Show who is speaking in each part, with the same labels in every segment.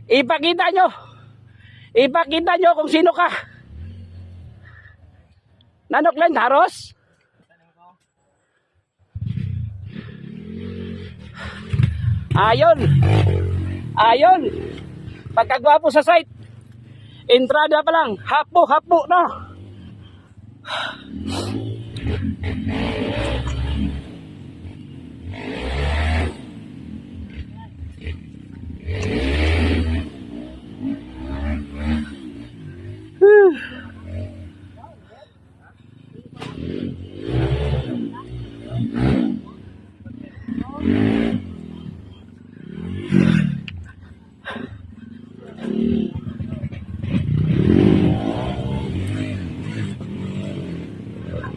Speaker 1: Ipakita nyo. Ipakita nyo kung sino ka. Nanok lang, Haros? Ayon. Ayon. Pagkagwapo sa site. Entrada pa lang. Hapo na.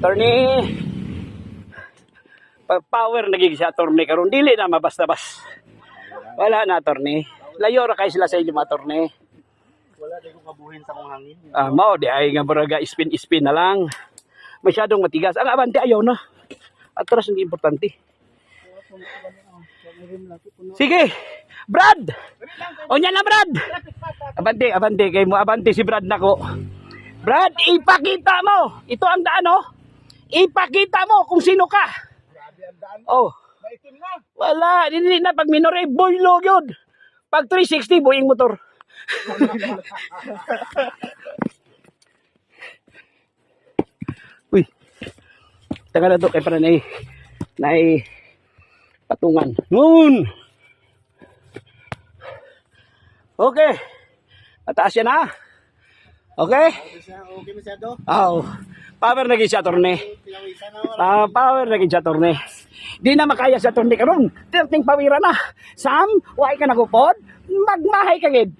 Speaker 1: Attorney, power naging si attorney karon dili na mabasta-bas. Wala na attorney. Layo ra kay sila sa inyo attorney.
Speaker 2: Wala din ko kabuhin sa kong hangin.
Speaker 1: Mao di ay nga buraga spin na lang. Masyadong matigas. Ang abante ayaw na. Atras ang importante. Sige. Brad. Onya na Brad. Abante kay mo abante si Brad nako. Brad, ipakita mo. Ito ang daan oh. Ipakita mo kung sino ka. Oh. Wala, hindi na pag minore boylo gyud. Pag 360 buing motor. Uy. Taka na to kay para nay patungan. Noon. Okay. Mataas yan ha. Okay?
Speaker 2: Okay masyado.
Speaker 1: Oh. Power na siya attorney. Power na siya attorney. Di na makaya sa attorney karon. Terting pawira na. Sam, why ka nagupod? Magmahay ka gid.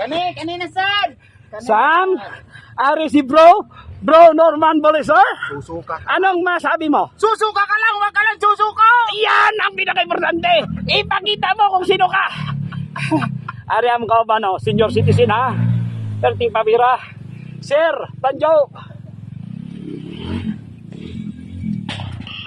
Speaker 2: Kanina sir.
Speaker 1: Sam, ari si bro Norman Bolivar.
Speaker 2: Susuka ka.
Speaker 1: Anong masabi mo?
Speaker 2: Susuka ka lang, wag ka lang susuka.
Speaker 1: Yan ang pinaka-importante. Ipakita mo kung sino ka. Ari am ka ba no? Senior citizen ha? Terting pawira. Sir, Tanjo.